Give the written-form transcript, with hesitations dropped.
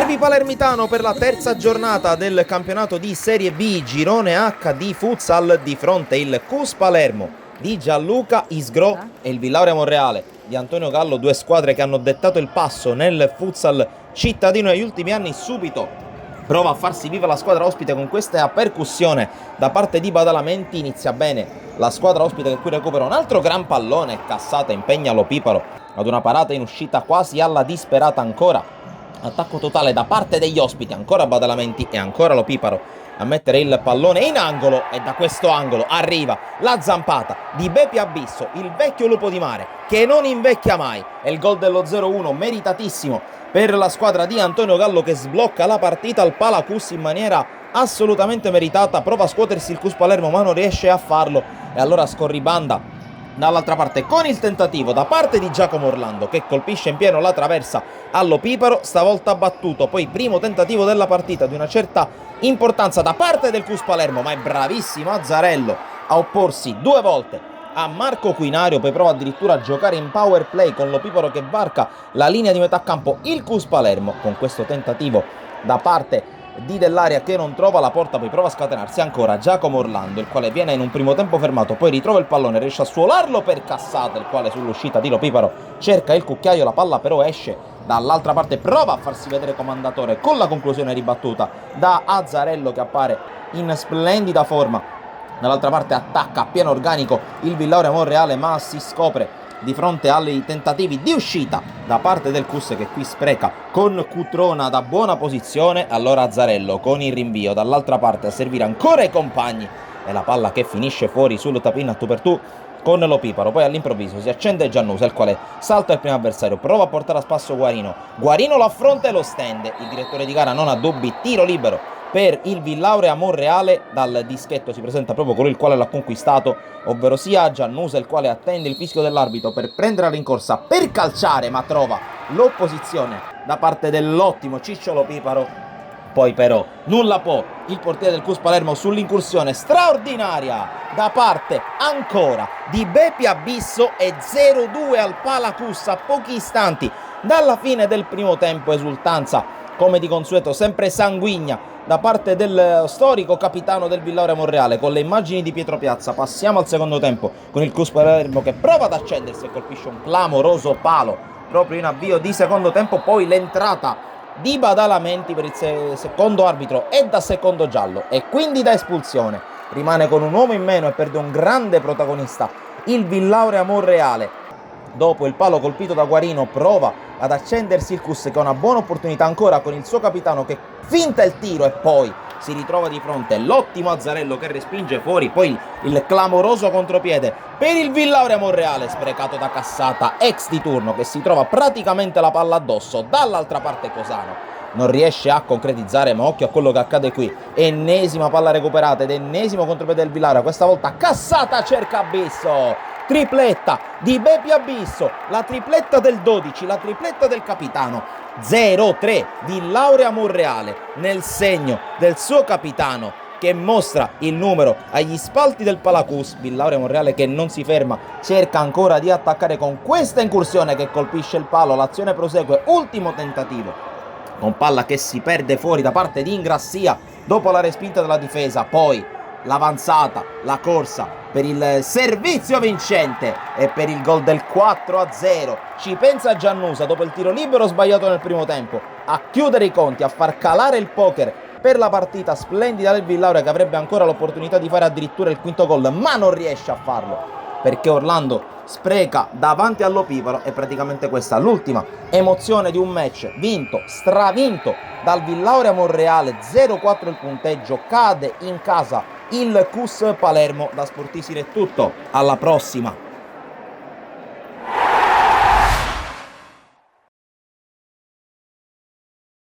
Derby palermitano per la terza giornata del campionato di Serie B, girone H di futsal. Di fronte il CUS Palermo di Gianluca Isgro e il Villauria Monreale di Antonio Gallo, due squadre che hanno dettato il passo nel futsal cittadino negli ultimi anni. Subito prova a farsi viva la squadra ospite con questa percussione da parte di Badalamenti. Inizia bene la squadra ospite che qui recupera un altro gran pallone. Cassata impegna Lo Piparo ad una parata in uscita quasi alla disperata. Ancora attacco totale da parte degli ospiti, ancora Badalamenti e ancora Lo Piparo a mettere il pallone in angolo, e da questo angolo arriva la zampata di Bepi Abisso, il vecchio lupo di mare che non invecchia mai, e il gol dello 0-1 meritatissimo per la squadra di Antonio Gallo, che sblocca la partita al Palacus in maniera assolutamente meritata. Prova a scuotersi il CUS Palermo ma non riesce a farlo, e allora scorribanda dall'altra parte con il tentativo da parte di Giacomo Orlando, che colpisce in pieno la traversa allo Piparo, stavolta battuto. Poi primo tentativo della partita di una certa importanza da parte del CUS Palermo, ma è bravissimo Azzarello a opporsi due volte a Marco Quinario. Poi prova addirittura a giocare in power play con Lo Piparo che varca la linea di metà campo. Il CUS Palermo con questo tentativo da parte di Dell'Aria che non trova la porta, poi prova a scatenarsi ancora Giacomo Orlando, il quale viene in un primo tempo fermato, poi ritrova il pallone, riesce a suolarlo per Cassata, il quale sull'uscita di Lo Piparo cerca il cucchiaio, la palla però esce dall'altra parte, prova a farsi vedere comandatore con la conclusione ribattuta da Azzarello, che appare in splendida forma. Dall'altra parte attacca a pieno organico il Villauria Monreale, ma si scopre di fronte ai tentativi di uscita da parte del CUS, che qui spreca con Cutrona da buona posizione. Allora Azzarello con il rinvio dall'altra parte a servire ancora i compagni, e la palla che finisce fuori sul tapin a tu per tu con Lo Piparo. Poi all'improvviso si accende Giannusa, il quale salta il primo avversario, prova a portare a spasso Guarino lo affronta e lo stende. Il direttore di gara non ha dubbi, tiro libero per il Villauria Monreale. Dal dischetto si presenta proprio colui il quale l'ha conquistato, ovvero sia Giannusa, il quale attende il fischio dell'arbitro per prendere la rincorsa per calciare, ma trova l'opposizione da parte dell'ottimo Ciccio Lo Piparo. Poi però nulla può il portiere del CUS Palermo sull'incursione straordinaria da parte ancora di Bepi Abisso, e 0-2 al Palacus a pochi istanti dalla fine del primo tempo. Esultanza come di consueto sempre sanguigna da parte del storico capitano del Villauria Monreale. Con le immagini di Pietro Piazza passiamo al secondo tempo, con il CUS Palermo che prova ad accendersi e colpisce un clamoroso palo proprio in avvio di secondo tempo. Poi l'entrata di Badalamenti per il secondo arbitro e da secondo giallo, e quindi da espulsione. Rimane con un uomo in meno e perde un grande protagonista il Villauria Monreale. Dopo il palo colpito da Guarino prova ad accendersi il CUS, che ha una buona opportunità ancora con il suo capitano che finta il tiro, e poi si ritrova di fronte l'ottimo Azzarello che respinge fuori. Poi il clamoroso contropiede per il Villauria Monreale, sprecato da Cassata, ex di turno, che si trova praticamente la palla addosso. Dall'altra parte Cosano non riesce a concretizzare, ma occhio a quello che accade qui. Ennesima palla recuperata ed ennesimo contropiede del Villauria, questa volta Cassata cerca Abisso. Tripletta di Bepi Abisso, la tripletta del 12, la tripletta del capitano. 0-3 Villauria Monreale nel segno del suo capitano, che mostra il numero agli spalti del Palacus. Villauria Monreale che non si ferma, cerca ancora di attaccare con questa incursione che colpisce il palo. L'azione prosegue, ultimo tentativo con palla che si perde fuori da parte di Ingrassia dopo la respinta della difesa. Poi l'avanzata, la corsa per il servizio vincente e per il gol del 4-0. Ci pensa Giannusa dopo il tiro libero sbagliato nel primo tempo a chiudere i conti, a far calare il poker per la partita splendida del Villauria, che avrebbe ancora l'opportunità di fare addirittura il quinto gol, ma non riesce a farlo perché Orlando spreca davanti allo Piparo. E praticamente questa l'ultima emozione di un match vinto, stravinto dal Villauria Monreale. 0-4 il punteggio, cade in casa il CUS Palermo. Da Sportisile è tutto, alla prossima.